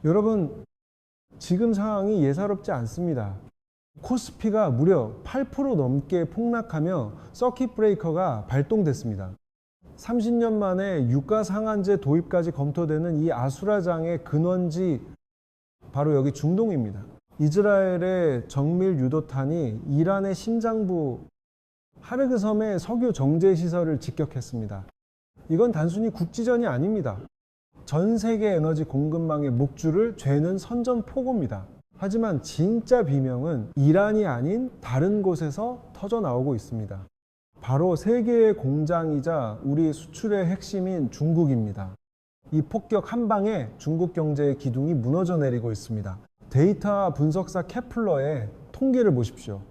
여러분, 지금 상황이 예사롭지 않습니다. 코스피가 무려 8% 넘게 폭락하며 서킷 브레이커가 발동됐습니다. 30년 만에 유가 상한제 도입까지 검토되는 이 아수라장의 근원지 바로 여기 중동입니다. 이스라엘의 정밀 유도탄이 이란의 심장부 하르그 섬의 석유 정제 시설을 직격했습니다. 이건 단순히 국지전이 아닙니다. 전 세계 에너지 공급망의 목줄을 죄는 선전포고입니다. 하지만 진짜 비명은 이란이 아닌 다른 곳에서 터져 나오고 있습니다. 바로 세계의 공장이자 우리 수출의 핵심인 중국입니다. 이 폭격 한 방에 중국 경제의 기둥이 무너져 내리고 있습니다. 데이터 분석사 케플러의 통계를 보십시오.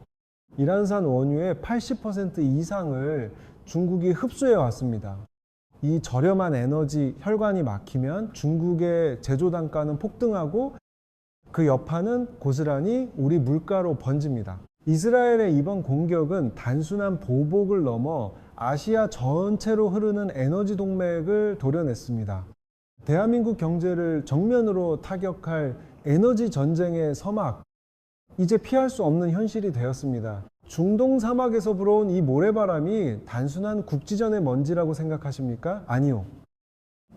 이란산 원유의 80% 이상을 중국이 흡수해 왔습니다. 이 저렴한 에너지 혈관이 막히면 중국의 제조 단가는 폭등하고 그 여파는 고스란히 우리 물가로 번집니다. 이스라엘의 이번 공격은 단순한 보복을 넘어 아시아 전체로 흐르는 에너지 동맥을 도려냈습니다. 대한민국 경제를 정면으로 타격할 에너지 전쟁의 서막, 이제 피할 수 없는 현실이 되었습니다. 중동 사막에서 불어온 이 모래바람이 단순한 국지전의 먼지라고 생각하십니까? 아니요.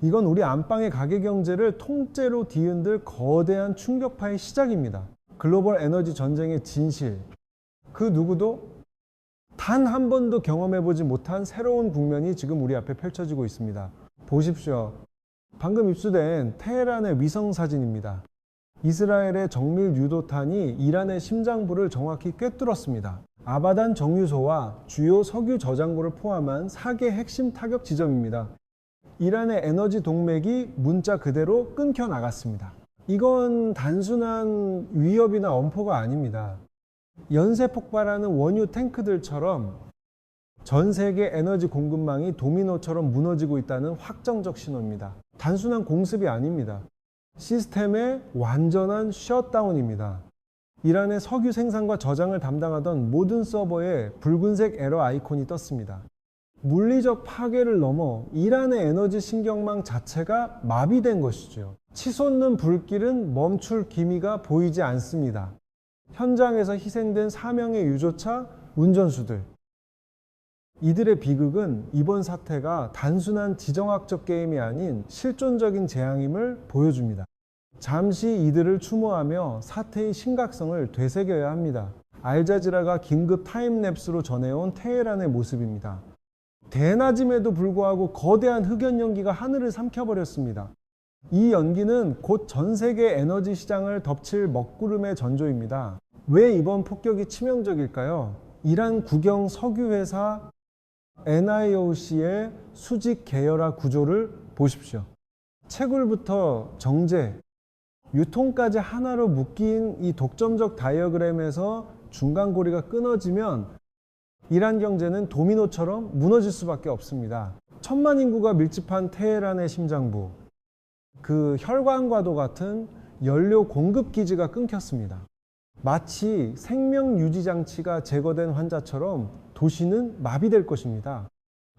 이건 우리 안방의 가계 경제를 통째로 뒤흔들 거대한 충격파의 시작입니다. 글로벌 에너지 전쟁의 진실, 그 누구도 단 한 번도 경험해보지 못한 새로운 국면이 지금 우리 앞에 펼쳐지고 있습니다. 보십시오. 방금 입수된 테헤란의 위성 사진입니다. 이스라엘의 정밀 유도탄이 이란의 심장부를 정확히 꿰뚫었습니다. 아바단 정유소와 주요 석유 저장고를 포함한 4개 핵심 타격 지점입니다. 이란의 에너지 동맥이 문자 그대로 끊겨 나갔습니다. 이건 단순한 위협이나 엄포가 아닙니다. 연쇄 폭발하는 원유 탱크들처럼 전 세계 에너지 공급망이 도미노처럼 무너지고 있다는 확정적 신호입니다. 단순한 공습이 아닙니다. 시스템의 완전한 셧다운입니다. 이란의 석유 생산과 저장을 담당하던 모든 서버에 붉은색 에러 아이콘이 떴습니다. 물리적 파괴를 넘어 이란의 에너지 신경망 자체가 마비된 것이죠. 치솟는 불길은 멈출 기미가 보이지 않습니다. 현장에서 희생된 4명의 유조차, 운전수들. 이들의 비극은 이번 사태가 단순한 지정학적 게임이 아닌 실존적인 재앙임을 보여줍니다. 잠시 이들을 추모하며 사태의 심각성을 되새겨야 합니다. 알자지라가 긴급 타임랩스로 전해온 테헤란의 모습입니다. 대낮임에도 불구하고 거대한 흑연 연기가 하늘을 삼켜버렸습니다. 이 연기는 곧 전 세계 에너지 시장을 덮칠 먹구름의 전조입니다. 왜 이번 폭격이 치명적일까요? 이란 국영 석유회사 NIOC의 수직 계열화 구조를 보십시오. 채굴부터 정제, 유통까지 하나로 묶인 이 독점적 다이어그램에서 중간고리가 끊어지면 이란 경제는 도미노처럼 무너질 수밖에 없습니다. 1000만 인구가 밀집한 테헤란의 심장부, 그 혈관과도 같은 연료 공급 기지가 끊겼습니다. 마치 생명 유지 장치가 제거된 환자처럼 도시는 마비될 것입니다.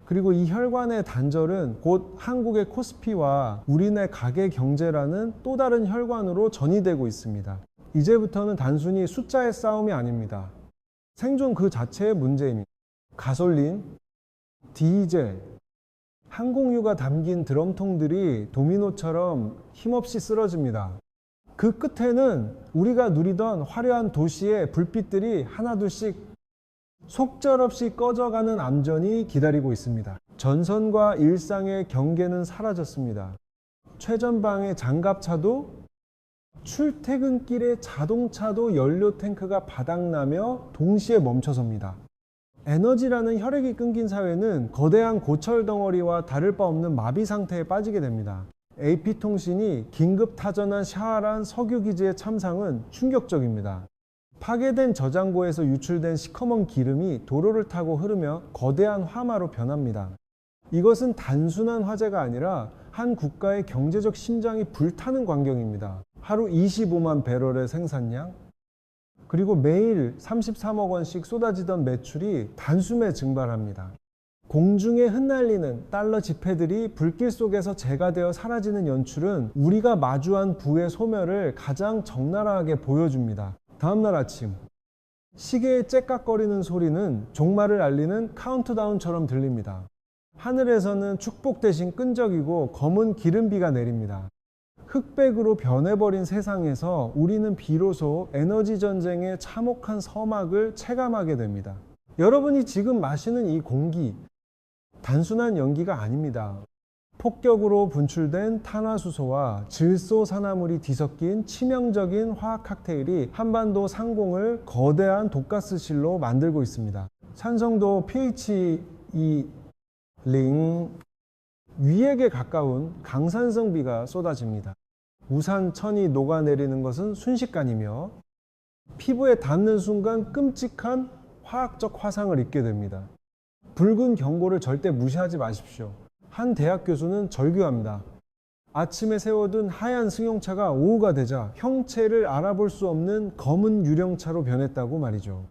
그리고 이 혈관의 단절은 곧 한국의 코스피와 우리네 가계 경제라는 또 다른 혈관으로 전이되고 있습니다. 이제부터는 단순히 숫자의 싸움이 아닙니다. 생존 그 자체의 문제입니다. 가솔린, 디젤, 항공유가 담긴 드럼통들이 도미노처럼 힘없이 쓰러집니다. 그 끝에는 우리가 누리던 화려한 도시의 불빛들이 하나둘씩 속절없이 꺼져가는 암전이 기다리고 있습니다. 전선과 일상의 경계는 사라졌습니다. 최전방의 장갑차도 출퇴근길의 자동차도 연료 탱크가 바닥나며 동시에 멈춰섭니다. 에너지라는 혈액이 끊긴 사회는 거대한 고철 덩어리와 다를 바 없는 마비 상태에 빠지게 됩니다. AP통신이 긴급 타전한 샤하란 석유기지의 참상은 충격적입니다. 파괴된 저장고에서 유출된 시커먼 기름이 도로를 타고 흐르며 거대한 화마로 변합니다. 이것은 단순한 화재가 아니라 한 국가의 경제적 심장이 불타는 광경입니다. 하루 25만 배럴의 생산량, 그리고 매일 33억 원씩 쏟아지던 매출이 단숨에 증발합니다. 공중에 흩날리는 달러 지폐들이 불길 속에서 재가 되어 사라지는 연출은 우리가 마주한 부의 소멸을 가장 적나라하게 보여줍니다. 다음날 아침, 시계의 째깍거리는 소리는 종말을 알리는 카운트다운처럼 들립니다. 하늘에서는 축복 대신 끈적이고 검은 기름비가 내립니다. 흑백으로 변해버린 세상에서 우리는 비로소 에너지 전쟁의 참혹한 서막을 체감하게 됩니다. 여러분이 지금 마시는 이 공기, 단순한 연기가 아닙니다. 폭격으로 분출된 탄화수소와 질소산화물이 뒤섞인 치명적인 화학 칵테일이 한반도 상공을 거대한 독가스실로 만들고 있습니다. 산성도 pH 2링 위액에 가까운 강산성 비가 쏟아집니다. 우산 천이 녹아내리는 것은 순식간이며 피부에 닿는 순간 끔찍한 화학적 화상을 입게 됩니다. 붉은 경고를 절대 무시하지 마십시오. 한 대학 교수는 절규합니다. 아침에 세워둔 하얀 승용차가 오후가 되자 형체를 알아볼 수 없는 검은 유령차로 변했다고 말이죠.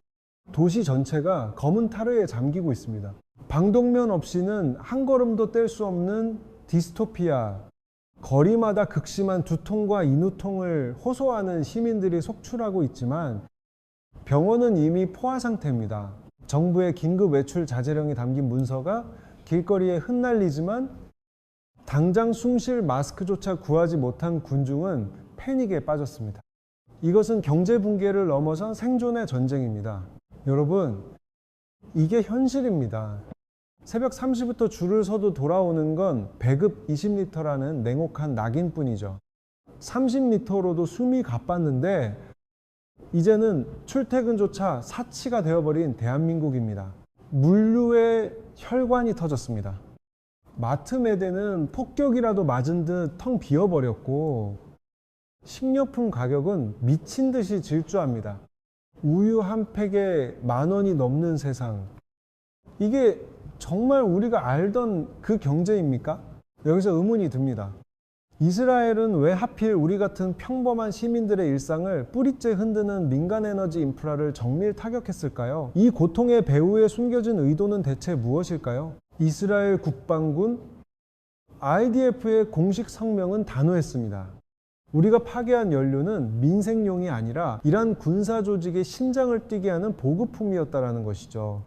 도시 전체가 검은 타르에 잠기고 있습니다. 방독면 없이는 한 걸음도 뗄 수 없는 디스토피아, 거리마다 극심한 두통과 인후통을 호소하는 시민들이 속출하고 있지만 병원은 이미 포화 상태입니다. 정부의 긴급 외출 자제령이 담긴 문서가 길거리에 흩날리지만 당장 숨 쉴 마스크조차 구하지 못한 군중은 패닉에 빠졌습니다. 이것은 경제 붕괴를 넘어선 생존의 전쟁입니다. 여러분, 이게 현실입니다. 새벽 3시부터 줄을 서도 돌아오는 건 배급 20리터라는 냉혹한 낙인뿐이죠. 30리터로도 숨이 가빴는데 이제는 출퇴근조차 사치가 되어버린 대한민국입니다. 물류의 혈관이 터졌습니다. 마트 매대는 폭격이라도 맞은 듯 텅 비어버렸고 식료품 가격은 미친 듯이 질주합니다. 우유 한 팩에 10,000원이 넘는 세상. 이게 정말 우리가 알던 그 경제입니까? 여기서 의문이 듭니다. 이스라엘은 왜 하필 우리 같은 평범한 시민들의 일상을 뿌리째 흔드는 민간에너지 인프라를 정밀 타격했을까요? 이 고통의 배후에 숨겨진 의도는 대체 무엇일까요? 이스라엘 국방군 IDF의 공식 성명은 단호했습니다. 우리가 파괴한 연료는 민생용이 아니라 이란 군사 조직의 심장을 뛰게 하는 보급품이었다는 것이죠.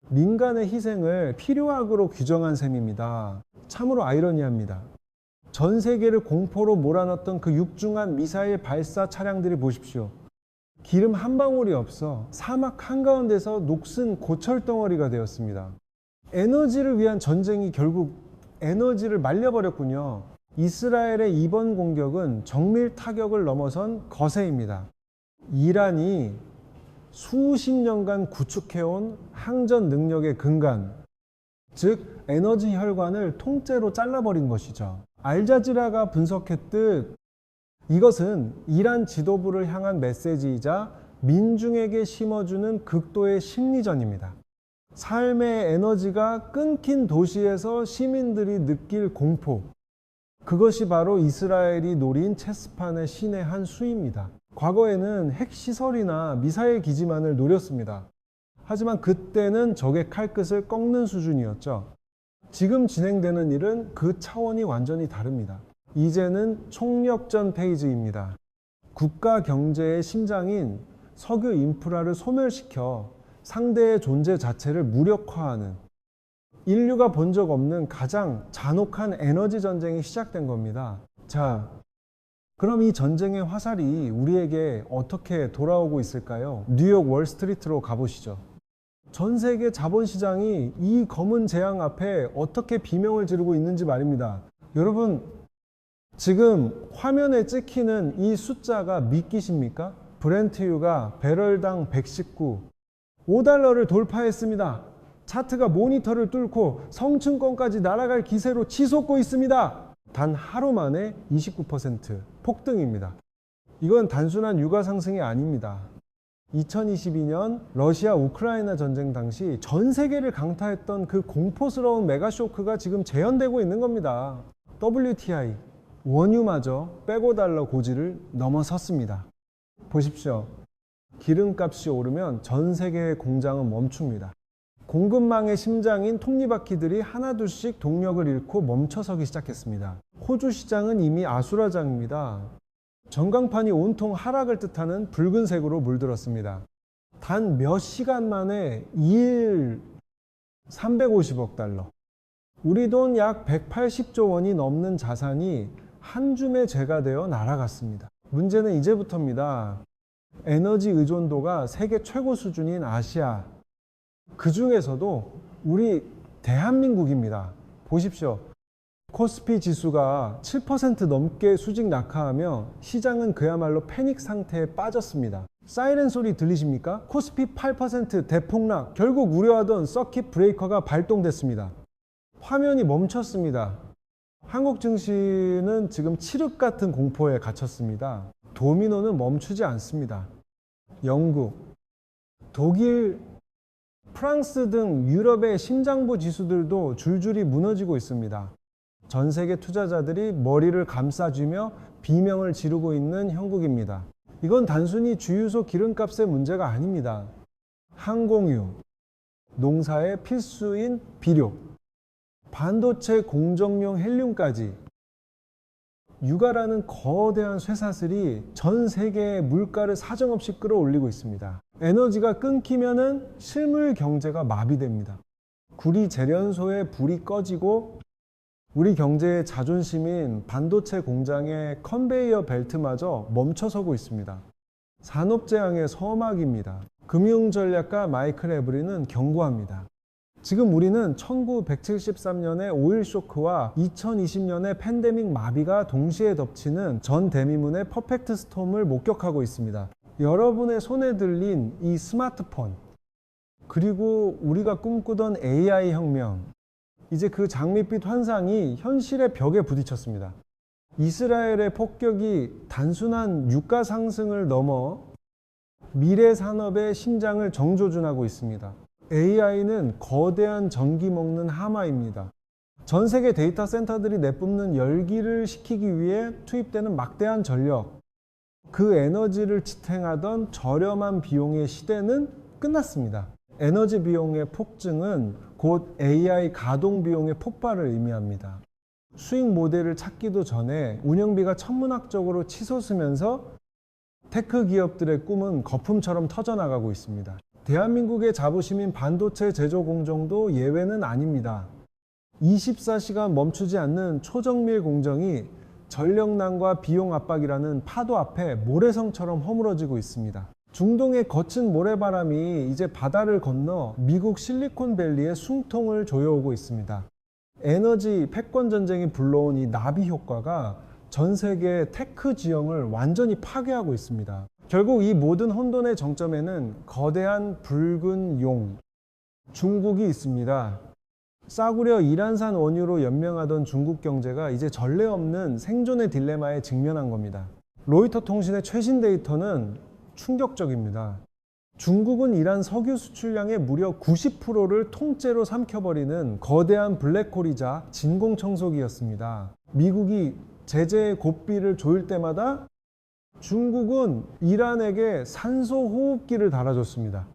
민간의 희생을 필요악으로 규정한 셈입니다. 참으로 아이러니합니다. 전 세계를 공포로 몰아넣었던 그 육중한 미사일 발사 차량들이 보십시오. 기름 한 방울이 없어 사막 한가운데서 녹슨 고철덩어리가 되었습니다. 에너지를 위한 전쟁이 결국 에너지를 말려버렸군요. 이스라엘의 이번 공격은 정밀 타격을 넘어선 거세입니다. 이란이 수십 년간 구축해온 항전 능력의 근간, 즉 에너지 혈관을 통째로 잘라버린 것이죠. 알자지라가 분석했듯 이것은 이란 지도부를 향한 메시지이자 민중에게 심어주는 극도의 심리전입니다. 삶의 에너지가 끊긴 도시에서 시민들이 느낄 공포, 그것이 바로 이스라엘이 노린 체스판의 신의 한 수입니다. 과거에는 핵시설이나 미사일 기지만을 노렸습니다. 하지만 그때는 적의 칼끝을 꺾는 수준이었죠. 지금 진행되는 일은 그 차원이 완전히 다릅니다. 이제는 총력전 페이지입니다. 국가 경제의 심장인 석유 인프라를 소멸시켜 상대의 존재 자체를 무력화하는, 인류가 본 적 없는 가장 잔혹한 에너지 전쟁이 시작된 겁니다. 자, 그럼 이 전쟁의 화살이 우리에게 어떻게 돌아오고 있을까요? 뉴욕 월스트리트로 가보시죠. 전 세계 자본시장이 이 검은 재앙 앞에 어떻게 비명을 지르고 있는지 말입니다. 여러분, 지금 화면에 찍히는 이 숫자가 믿기십니까? 브렌트유가 배럴당 119, $5를 돌파했습니다. 차트가 모니터를 뚫고 성층권까지 날아갈 기세로 치솟고 있습니다. 단 하루 만에 29% 폭등입니다. 이건 단순한 유가 상승이 아닙니다. 2022년 러시아 우크라이나 전쟁 당시 전 세계를 강타했던 그 공포스러운 메가쇼크가 지금 재현되고 있는 겁니다. WTI, 원유마저 $105 고지를 넘어섰습니다. 보십시오. 기름값이 오르면 전 세계의 공장은 멈춥니다. 공급망의 심장인 톱니바퀴들이 하나둘씩 동력을 잃고 멈춰서기 시작했습니다. 호주 시장은 이미 아수라장입니다. 전광판이 온통 하락을 뜻하는 붉은색으로 물들었습니다. 단 몇 시간 만에 2일 350억 달러. 우리 돈 약 180조 원이 넘는 자산이 한 줌의 재가 되어 날아갔습니다. 문제는 이제부터입니다. 에너지 의존도가 세계 최고 수준인 아시아, 그 중에서도 우리 대한민국입니다. 보십시오. 코스피 지수가 7% 넘게 수직 낙하하며 시장은 그야말로 패닉 상태에 빠졌습니다. 사이렌 소리 들리십니까? 코스피 8% 대폭락. 결국 우려하던 서킷 브레이커가 발동됐습니다. 화면이 멈췄습니다. 한국 증시는 지금 칠흑 같은 공포에 갇혔습니다. 도미노는 멈추지 않습니다. 영국, 독일, 프랑스 등 유럽의 심장부 지수들도 줄줄이 무너지고 있습니다. 전 세계 투자자들이 머리를 감싸쥐며 비명을 지르고 있는 형국입니다. 이건 단순히 주유소 기름값의 문제가 아닙니다. 항공유, 농사의 필수인 비료, 반도체 공정용 헬륨까지 유가라는 거대한 쇠사슬이 전 세계의 물가를 사정없이 끌어올리고 있습니다. 에너지가 끊기면은 실물 경제가 마비됩니다. 구리 재련소의 불이 꺼지고 우리 경제의 자존심인 반도체 공장의 컨베이어 벨트마저 멈춰서고 있습니다. 산업재앙의 서막입니다. 금융전략가 마이클 에브리는 경고합니다. 지금 우리는 1973년의 오일 쇼크와 2020년의 팬데믹 마비가 동시에 덮치는 전 대미문의 퍼펙트 스톰을 목격하고 있습니다. 여러분의 손에 들린 이 스마트폰, 그리고 우리가 꿈꾸던 AI 혁명, 이제 그 장밋빛 환상이 현실의 벽에 부딪혔습니다. 이스라엘의 폭격이 단순한 유가 상승을 넘어 미래 산업의 심장을 정조준하고 있습니다. AI는 거대한 전기 먹는 하마입니다. 전 세계 데이터 센터들이 내뿜는 열기를 식히기 위해 투입되는 막대한 전력, 그 에너지를 지탱하던 저렴한 비용의 시대는 끝났습니다. 에너지 비용의 폭증은 곧 AI 가동 비용의 폭발을 의미합니다. 수익 모델을 찾기도 전에 운영비가 천문학적으로 치솟으면서 테크 기업들의 꿈은 거품처럼 터져나가고 있습니다. 대한민국의 자부심인 반도체 제조 공정도 예외는 아닙니다. 24시간 멈추지 않는 초정밀 공정이 전력난과 비용 압박이라는 파도 앞에 모래성처럼 허물어지고 있습니다. 중동의 거친 모래바람이 이제 바다를 건너 미국 실리콘밸리의 숨통을 조여오고 있습니다. 에너지 패권 전쟁이 불러온 이 나비 효과가 전 세계 테크 지형을 완전히 파괴하고 있습니다. 결국 이 모든 혼돈의 정점에는 거대한 붉은 용, 중국이 있습니다. 싸구려 이란산 원유로 연명하던 중국 경제가 이제 전례 없는 생존의 딜레마에 직면한 겁니다. 로이터 통신의 최신 데이터는 충격적입니다. 중국은 이란 석유 수출량의 무려 90%를 통째로 삼켜버리는 거대한 블랙홀이자 진공청소기였습니다. 미국이 제재의 고삐를 조일 때마다 중국은 이란에게 산소 호흡기를 달아줬습니다.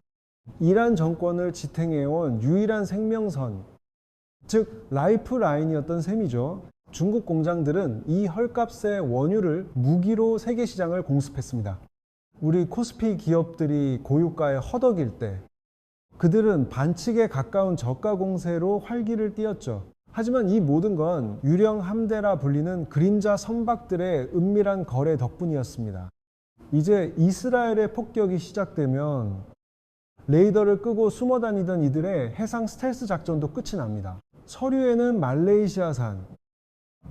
이란 정권을 지탱해온 유일한 생명선, 즉 라이프라인이었던 셈이죠. 중국 공장들은 이 헐값의 원유를 무기로 세계 시장을 공습했습니다. 우리 코스피 기업들이 고유가에 허덕일 때 그들은 반칙에 가까운 저가 공세로 활기를 띄었죠. 하지만 이 모든 건 유령 함대라 불리는 그림자 선박들의 은밀한 거래 덕분이었습니다. 이제 이스라엘의 폭격이 시작되면 레이더를 끄고 숨어 다니던 이들의 해상 스텔스 작전도 끝이 납니다. 서류에는 말레이시아산,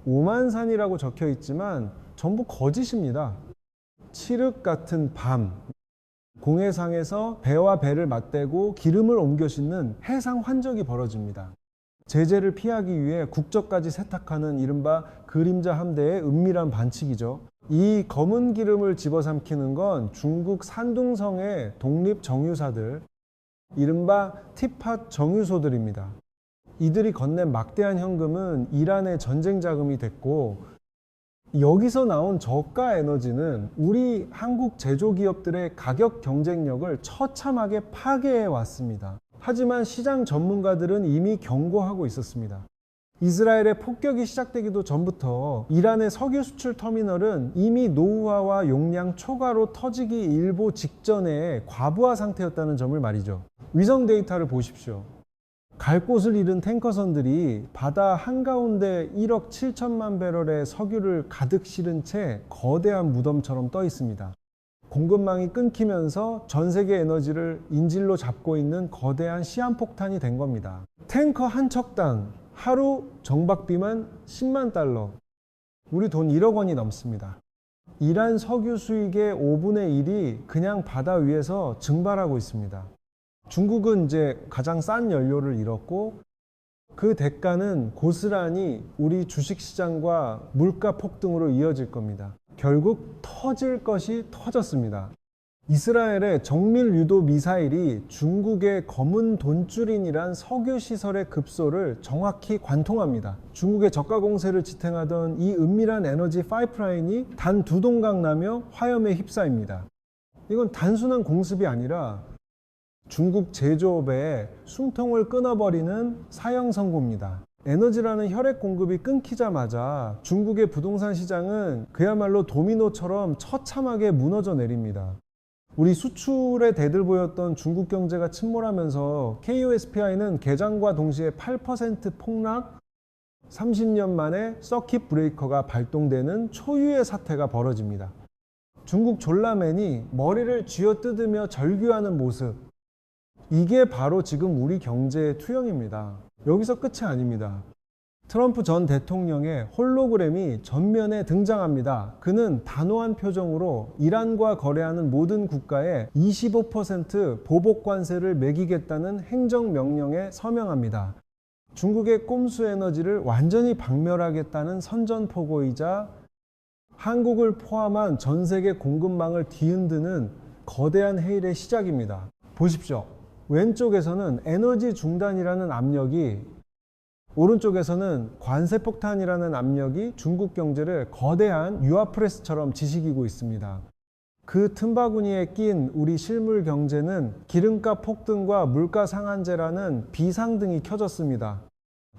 오만산이라고 적혀 있지만 전부 거짓입니다. 칠흑 같은 밤, 공해상에서 배와 배를 맞대고 기름을 옮겨 싣는 해상 환적이 벌어집니다. 제재를 피하기 위해 국적까지 세탁하는 이른바 그림자 함대의 은밀한 반칙이죠. 이 검은 기름을 집어삼키는 건 중국 산둥성의 독립 정유사들, 이른바 티팟 정유소들입니다. 이들이 건넨 막대한 현금은 이란의 전쟁 자금이 됐고, 여기서 나온 저가 에너지는 우리 한국 제조기업들의 가격 경쟁력을 처참하게 파괴해 왔습니다. 하지만 시장 전문가들은 이미 경고하고 있었습니다. 이스라엘의 폭격이 시작되기도 전부터 이란의 석유 수출 터미널은 이미 노후화와 용량 초과로 터지기 일보 직전에 과부하 상태였다는 점을 말이죠. 위성 데이터를 보십시오. 갈 곳을 잃은 탱커선들이 바다 한가운데 1억 7천만 배럴의 석유를 가득 실은 채 거대한 무덤처럼 떠 있습니다. 공급망이 끊기면서 전 세계 에너지를 인질로 잡고 있는 거대한 시한폭탄이 된 겁니다. 탱커 한 척당 하루 정박비만 10만 달러, 우리 돈 1억 원이 넘습니다. 이란 석유 수익의 5분의 1이 그냥 바다 위에서 증발하고 있습니다. 중국은 이제 가장 싼 연료를 잃었고 그 대가는 고스란히 우리 주식시장과 물가 폭등으로 이어질 겁니다. 결국 터질 것이 터졌습니다. 이스라엘의 정밀 유도 미사일이 중국의 검은 돈줄인이란 석유 시설의 급소를 정확히 관통합니다. 중국의 저가 공세를 지탱하던 이 은밀한 에너지 파이프라인이 단 두 동강 나며 화염에 휩싸입니다. 이건 단순한 공습이 아니라 중국 제조업의 숨통을 끊어버리는 사형 선고입니다. 에너지라는 혈액 공급이 끊기자마자 중국의 부동산 시장은 그야말로 도미노처럼 처참하게 무너져 내립니다. 우리 수출에 대들보였던 중국 경제가 침몰하면서 KOSPI는 개장과 동시에 8% 폭락, 30년 만에 서킷 브레이커가 발동되는 초유의 사태가 벌어집니다. 중국 졸라맨이 머리를 쥐어뜯으며 절규하는 모습, 이게 바로 지금 우리 경제의 투영입니다. 여기서 끝이 아닙니다. 트럼프 전 대통령의 홀로그램이 전면에 등장합니다. 그는 단호한 표정으로 이란과 거래하는 모든 국가에 25% 보복 관세를 매기겠다는 행정명령에 서명합니다. 중국의 꼼수 에너지를 완전히 박멸하겠다는 선전포고이자 한국을 포함한 전 세계 공급망을 뒤흔드는 거대한 해일의 시작입니다. 보십시오. 왼쪽에서는 에너지 중단이라는 압력이, 오른쪽에서는 관세폭탄이라는 압력이 중국 경제를 거대한 유아프레스처럼 지식이고 있습니다. 그 틈바구니에 낀 우리 실물 경제는 기름값 폭등과 물가 상한제라는 비상등이 켜졌습니다.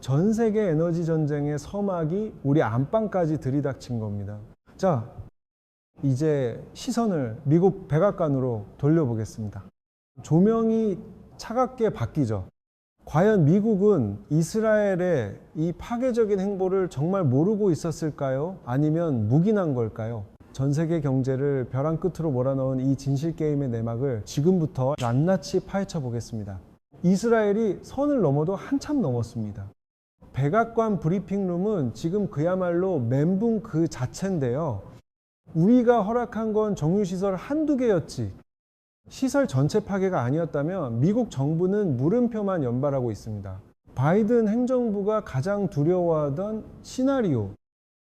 전 세계 에너지 전쟁의 서막이 우리 안방까지 들이닥친 겁니다. 자, 이제 시선을 미국 백악관으로 돌려보겠습니다. 조명이 차갑게 바뀌죠. 과연 미국은 이스라엘의 이 파괴적인 행보를 정말 모르고 있었을까요? 아니면 묵인한 걸까요? 전 세계 경제를 벼랑 끝으로 몰아넣은 이 진실 게임의 내막을 지금부터 낱낱이 파헤쳐 보겠습니다. 이스라엘이 선을 넘어도 한참 넘었습니다. 백악관 브리핑룸은 지금 그야말로 멘붕 그 자체인데요. 우리가 허락한 건 정유시설 한두 개였지, 시설 전체 파괴가 아니었다면 미국 정부는 물음표만 연발하고 있습니다. 바이든 행정부가 가장 두려워하던 시나리오,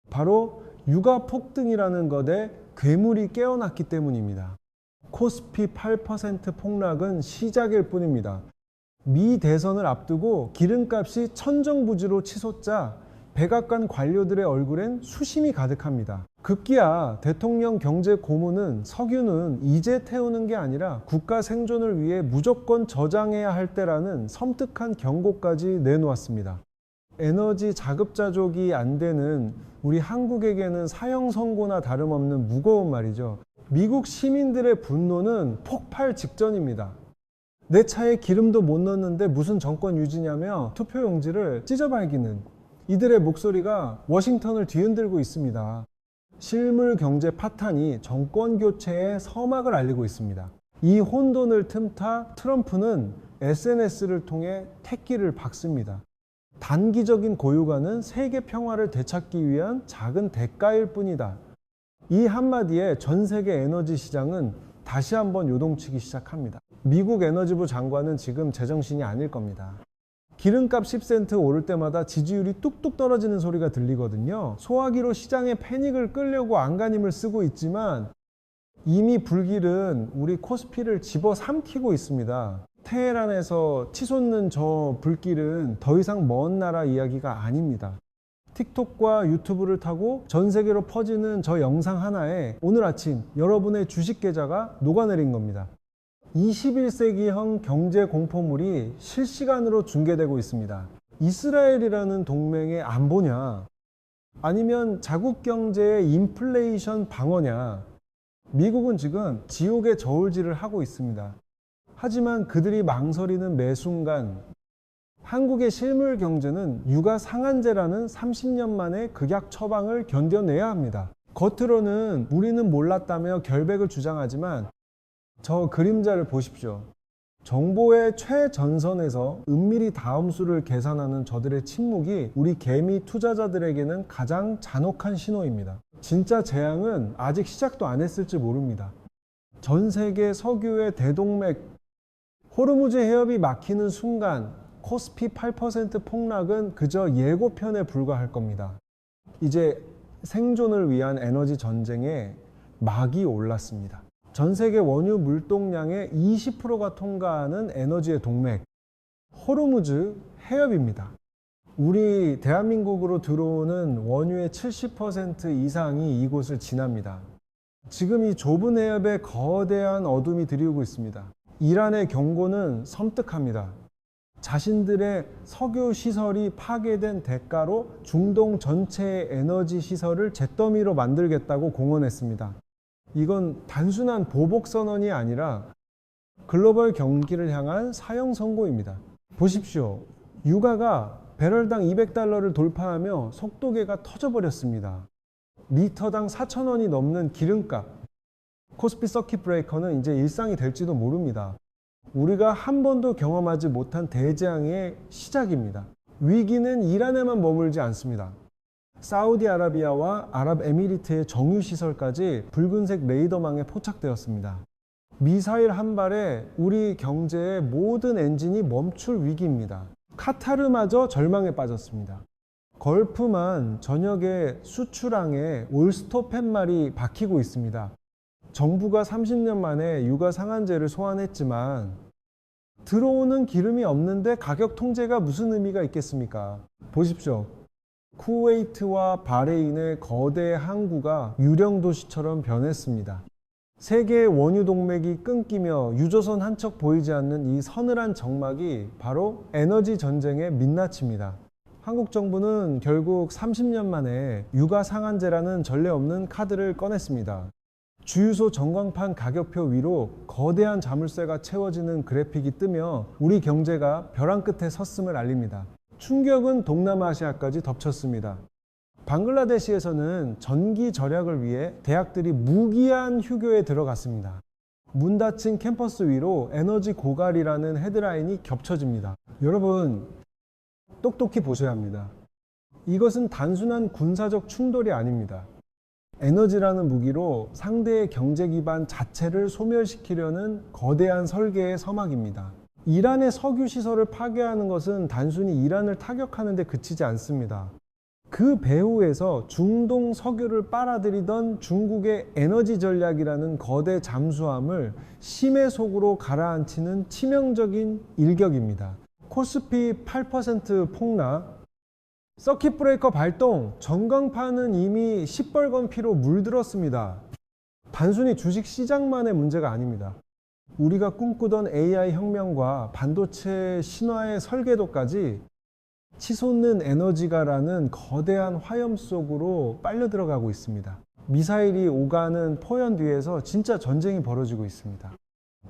바로 유가 폭등이라는 것에 괴물이 깨어났기 때문입니다. 코스피 8% 폭락은 시작일 뿐입니다. 미 대선을 앞두고 기름값이 천정부지로 치솟자 백악관 관료들의 얼굴엔 수심이 가득합니다. 급기야 대통령 경제 고문은 석유는 이제 태우는 게 아니라 국가 생존을 위해 무조건 저장해야 할 때라는 섬뜩한 경고까지 내놓았습니다. 에너지 자급자족이 안 되는 우리 한국에게는 사형 선고나 다름없는 무거운 말이죠. 미국 시민들의 분노는 폭발 직전입니다. 내 차에 기름도 못 넣었는데 무슨 정권 유지냐며 투표용지를 찢어발기는 이들의 목소리가 워싱턴을 뒤흔들고 있습니다. 실물 경제 파탄이 정권 교체의 서막을 알리고 있습니다. 이 혼돈을 틈타 트럼프는 SNS를 통해 택기를 박습니다. 단기적인 고유가는 세계 평화를 되찾기 위한 작은 대가일 뿐이다. 이 한마디에 전 세계 에너지 시장은 다시 한번 요동치기 시작합니다. 미국 에너지부 장관은 지금 제정신이 아닐 겁니다. 기름값 10센트 오를 때마다 지지율이 뚝뚝 떨어지는 소리가 들리거든요. 소화기로 시장의 패닉을 끌려고 안간힘을 쓰고 있지만 이미 불길은 우리 코스피를 집어삼키고 있습니다. 테헤란에서 치솟는 저 불길은 더 이상 먼 나라 이야기가 아닙니다. 틱톡과 유튜브를 타고 전 세계로 퍼지는 저 영상 하나에 오늘 아침 여러분의 주식 계좌가 녹아내린 겁니다. 21세기형 경제 공포물이 실시간으로 중계되고 있습니다. 이스라엘이라는 동맹의 안보냐? 아니면 자국 경제의 인플레이션 방어냐? 미국은 지금 지옥의 저울질을 하고 있습니다. 하지만 그들이 망설이는 매 순간 한국의 실물 경제는 육아 상한제라는 30년 만의 극약 처방을 견뎌내야 합니다. 겉으로는 우리는 몰랐다며 결백을 주장하지만 저 그림자를 보십시오. 정보의 최전선에서 은밀히 다음 수를 계산하는 저들의 침묵이 우리 개미 투자자들에게는 가장 잔혹한 신호입니다. 진짜 재앙은 아직 시작도 안 했을지 모릅니다. 전 세계 석유의 대동맥 호르무즈 해협이 막히는 순간 코스피 8% 폭락은 그저 예고편에 불과할 겁니다. 이제 생존을 위한 에너지 전쟁에 막이 올랐습니다. 전 세계 원유 물동량의 20%가 통과하는 에너지의 동맥, 호르무즈 해협입니다. 우리 대한민국으로 들어오는 원유의 70% 이상이 이곳을 지납니다. 지금 이 좁은 해협에 거대한 어둠이 들이우고 있습니다. 이란의 경고는 섬뜩합니다. 자신들의 석유 시설이 파괴된 대가로 중동 전체의 에너지 시설을 잿더미로 만들겠다고 공언했습니다. 이건 단순한 보복 선언이 아니라 글로벌 경기를 향한 사형 선고입니다. 보십시오. 유가가 배럴당 $200를 돌파하며 속도계가 터져버렸습니다. 리터당 4,000원이 넘는 기름값. 코스피 서킷 브레이커는 이제 일상이 될지도 모릅니다. 우리가 한 번도 경험하지 못한 대재앙의 시작입니다. 위기는 이란에만 머물지 않습니다. 사우디아라비아와 아랍에미리트의 정유시설까지 붉은색 레이더망에 포착되었습니다. 미사일 한 발에 우리 경제의 모든 엔진이 멈출 위기입니다. 카타르마저 절망에 빠졌습니다. 걸프만 전역의 수출항에 올스톱 팻말이 박히고 있습니다. 정부가 30년 만에 육아 상한제를 소환했지만 들어오는 기름이 없는데 가격 통제가 무슨 의미가 있겠습니까? 보십시오. 쿠웨이트와 바레인의 거대 항구가 유령 도시처럼 변했습니다. 세계의 원유 동맥이 끊기며 유조선 한 척 보이지 않는 이 서늘한 정막이 바로 에너지 전쟁의 민낯입니다. 한국 정부는 결국 30년 만에 육아 상한제라는 전례 없는 카드를 꺼냈습니다. 주유소 전광판 가격표 위로 거대한 자물쇠가 채워지는 그래픽이 뜨며 우리 경제가 벼랑 끝에 섰음을 알립니다. 충격은 동남아시아까지 덮쳤습니다. 방글라데시에서는 전기 절약을 위해 대학들이 무기한 휴교에 들어갔습니다. 문 닫힌 캠퍼스 위로 에너지 고갈이라는 헤드라인이 겹쳐집니다. 여러분, 똑똑히 보셔야 합니다. 이것은 단순한 군사적 충돌이 아닙니다. 에너지라는 무기로 상대의 경제 기반 자체를 소멸시키려는 거대한 설계의 서막입니다. 이란의 석유 시설을 파괴하는 것은 단순히 이란을 타격하는 데 그치지 않습니다. 그 배후에서 중동 석유를 빨아들이던 중국의 에너지 전략이라는 거대 잠수함을 심해 속으로 가라앉히는 치명적인 일격입니다. 코스피 8% 폭락, 서킷 브레이커 발동, 전광판은 이미 시뻘건 피로 물들었습니다. 단순히 주식 시장만의 문제가 아닙니다. 우리가 꿈꾸던 AI 혁명과 반도체 신화의 설계도까지 치솟는 에너지가라는 거대한 화염 속으로 빨려 들어가고 있습니다. 미사일이 오가는 포연 뒤에서 진짜 전쟁이 벌어지고 있습니다.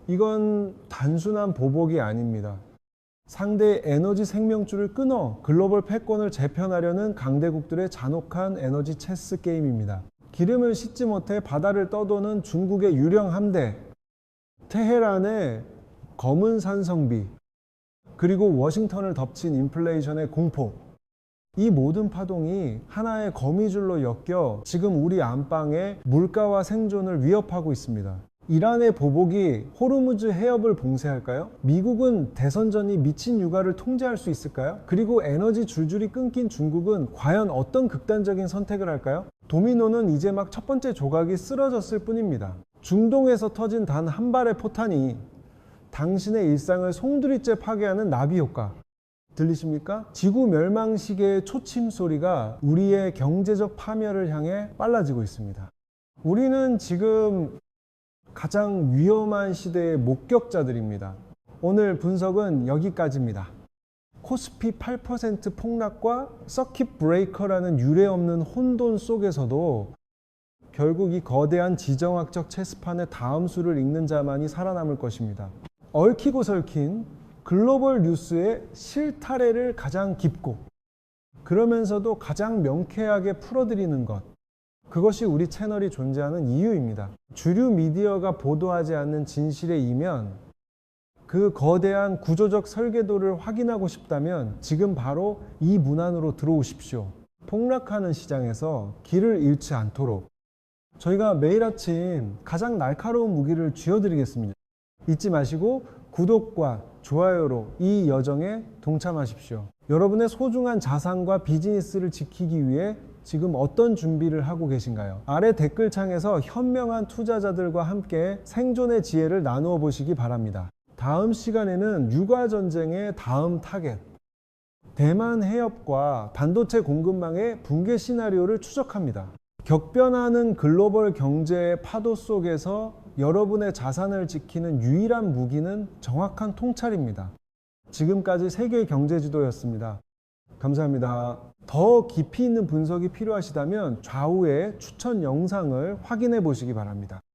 이건 단순한 보복이 아닙니다. 상대의 에너지 생명줄을 끊어 글로벌 패권을 재편하려는 강대국들의 잔혹한 에너지 체스 게임입니다. 기름을 싣지 못해 바다를 떠도는 중국의 유령 함대, 테헤란의 검은 산성비, 그리고 워싱턴을 덮친 인플레이션의 공포. 이 모든 파동이 하나의 거미줄로 엮여 지금 우리 안방의 물가와 생존을 위협하고 있습니다. 이란의 보복이 호르무즈 해협을 봉쇄할까요? 미국은 대선 전이 미친 육아를 통제할 수 있을까요? 그리고 에너지 줄줄이 끊긴 중국은 과연 어떤 극단적인 선택을 할까요? 도미노는 이제 막 첫 번째 조각이 쓰러졌을 뿐입니다. 중동에서 터진 단 한 발의 포탄이 당신의 일상을 송두리째 파괴하는 나비 효과. 들리십니까? 지구 멸망 시계의 초침 소리가 우리의 경제적 파멸을 향해 빨라지고 있습니다. 우리는 지금 가장 위험한 시대의 목격자들입니다. 오늘 분석은 여기까지입니다. 코스피 8% 폭락과 서킷 브레이커라는 유례없는 혼돈 속에서도 결국 이 거대한 지정학적 체스판의 다음 수를 읽는 자만이 살아남을 것입니다. 얽히고 설킨 글로벌 뉴스의 실타래를 가장 깊고 그러면서도 가장 명쾌하게 풀어드리는 것, 그것이 우리 채널이 존재하는 이유입니다. 주류 미디어가 보도하지 않는 진실의 이면, 그 거대한 구조적 설계도를 확인하고 싶다면 지금 바로 이 문안으로 들어오십시오. 폭락하는 시장에서 길을 잃지 않도록 저희가 매일 아침 가장 날카로운 무기를 쥐어드리겠습니다. 잊지 마시고 구독과 좋아요로 이 여정에 동참하십시오. 여러분의 소중한 자산과 비즈니스를 지키기 위해 지금 어떤 준비를 하고 계신가요? 아래 댓글창에서 현명한 투자자들과 함께 생존의 지혜를 나누어 보시기 바랍니다. 다음 시간에는 육아전쟁의 다음 타겟, 대만 해협과 반도체 공급망의 붕괴 시나리오를 추적합니다. 격변하는 글로벌 경제의 파도 속에서 여러분의 자산을 지키는 유일한 무기는 정확한 통찰입니다. 지금까지 세계 경제지도였습니다. 감사합니다. 더 깊이 있는 분석이 필요하시다면 좌우의 추천 영상을 확인해 보시기 바랍니다.